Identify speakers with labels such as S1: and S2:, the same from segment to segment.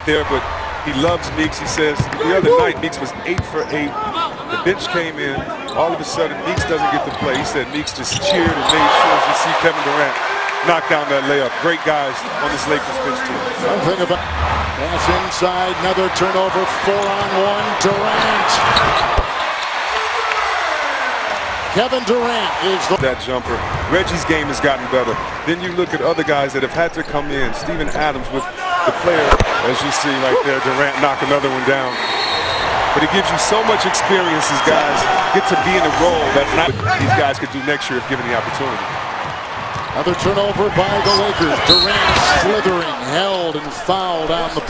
S1: there, but he loves Meeks. He says the other night Meeks was 8 for 8. The bench came in. All of a sudden, Meeks doesn't get to play. He said Meeks just cheered and made sure to see Kevin Durant knock down that layup. Great guys on this Lakers bench team.
S2: Something about pass inside, another turnover, 4-on-1, Durant. Kevin Durant is
S1: that jumper. Reggie's game has gotten better. Then you look at other guys that have had to come in. Steven Adams with the player, as you see right there, Durant knock another one down. But it gives you so much experience as guys get to be in a role that not these guys could do next year if given the opportunity.
S2: Another turnover by the Lakers. Durant slithering, held and fouled on the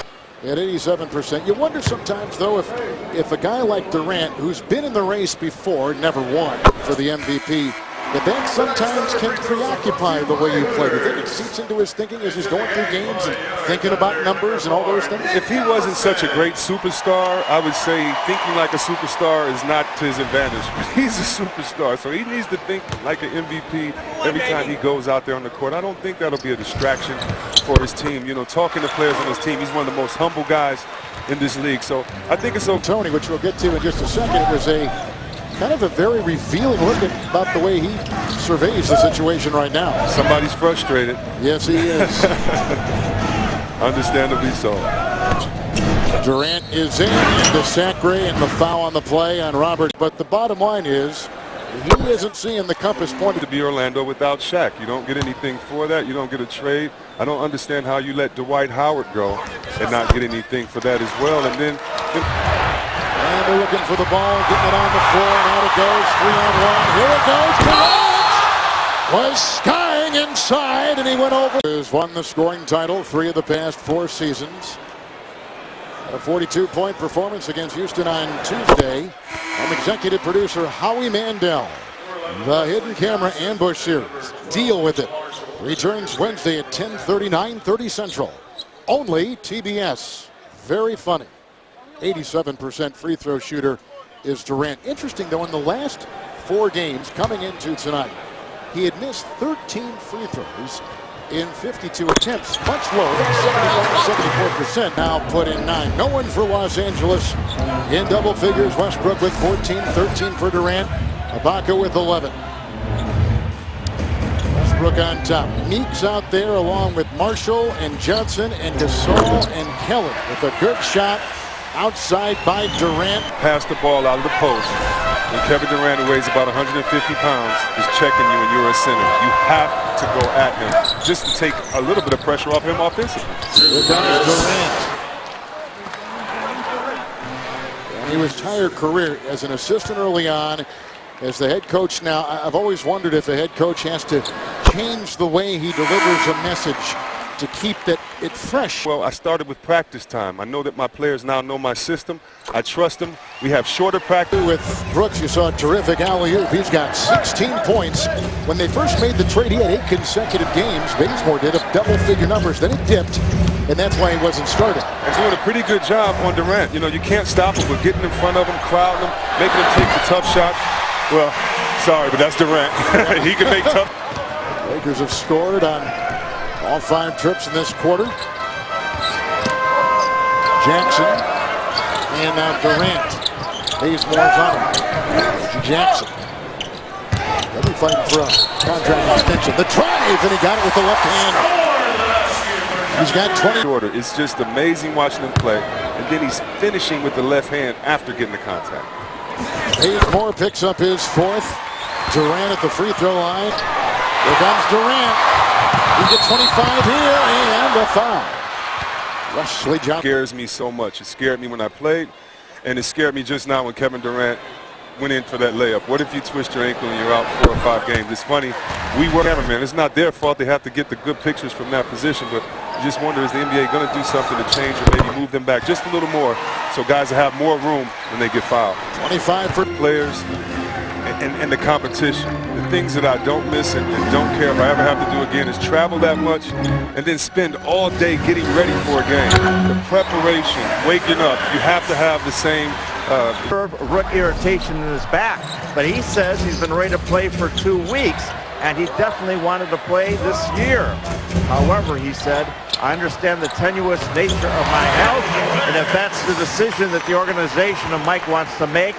S2: at 87%. You wonder sometimes, though, if a guy like Durant, who's been in the race before, never won for the MVP, that sometimes can preoccupy the way you play. Do you think it seeps into his thinking as he's going through games and thinking about numbers and all those things?
S1: If he wasn't such a great superstar, I would say thinking like a superstar is not to his advantage. But he's a superstar, so he needs to think like an MVP every time he goes out there on the court. I don't think that'll be a distraction for his team. You know, talking to players on his team, he's one of the most humble guys in this league. So I think it's okay.
S2: Tony, which we'll get to in just a second, it was a kind of a very revealing look about the way he surveys the situation right now.
S1: Somebody's frustrated.
S2: Yes, he is.
S1: Understandably so.
S2: Durant is in, and the Sacre and the foul on the play on Robert. But the bottom line is, he isn't seeing the compass pointed
S1: to be Orlando without Shaq. You don't get anything for that. You don't get a trade. I don't understand how you let Dwight Howard go and not get anything for that as well. And then
S2: and they're looking for the ball, getting it on the floor, and out it goes, 3-on-1. Here it goes, Durant was skying inside, and he went over. He's won the scoring title 3 of the past 4 seasons. A 42-point performance against Houston on Tuesday. I'm executive producer Howie Mandel. The Hidden Camera Ambush Series. Deal with it. Returns Wednesday at 10:30, 9:30 Central. Only TBS. Very funny. 87% free throw shooter is Durant. Interesting, though, in the last 4 games coming into tonight, he had missed 13 free throws in 52 attempts, much lower than 74%. Now put in 9. No one for Los Angeles in double figures. Westbrook with 14, 13 for Durant. Ibaka with 11. Westbrook on top. Meeks out there along with Marshall and Johnson and Gasol and Kelly with a good shot. Outside by Durant.
S1: Pass the ball out of the post. And Kevin Durant, who weighs about 150 pounds, is checking you and you're a center. You have to go at him just to take a little bit of pressure off him offensively.
S2: Here comes Durant. And he was tired career as an assistant early on. As the head coach now, I've always wondered if a head coach has to change the way he delivers a message to keep it fresh.
S1: Well, I started with practice time. I know that my players now know my system. I trust them. We have shorter practice.
S2: With Brooks, you saw a terrific alley-oop. He's got 16 points. When they first made the trade, he had 8 consecutive games. Bazemore did up double-figure numbers. Then it dipped, and that's why he wasn't starting.
S1: He's doing a pretty good job on Durant. You know, you can't stop him with getting in front of him, crowding him, making him take the tough shot. Well, sorry, but that's Durant. He can make tough.
S2: Lakers have scored on all 5 trips in this quarter. Jackson and now Durant. Bazemore's on him. Jackson. They'll be fighting for a contract extension. The drive, and he got it with the left hand. He's got 20.
S1: It's just amazing watching him play, and then he's finishing with the left hand after getting the contact.
S2: Bazemore picks up his 4th. Durant at the free throw line. Here comes Durant. He gets 25 here and a foul. Wesley Johnson
S1: scares me so much. It scared me when I played, and it scared me just now when Kevin Durant went in for that layup. What if you twist your ankle and you're out 4 or 5 games? It's funny. We were cameramen. It's not their fault. They have to get the good pictures from that position, but you just wonder, is the NBA going to do something to change or maybe move them back just a little more so guys will have more room when they get fouled?
S2: 25 for
S1: players and the competition. The things that I don't miss and don't care if I ever have to do again is travel that much and then spend all day getting ready for a game. The preparation, waking up, you have to have the same
S3: root irritation in his back, but he says he's been ready to play for 2 weeks. and he definitely wanted to play this year. However, he said, I understand the tenuous nature of my health, and if that's the decision that the organization of Mike wants to make,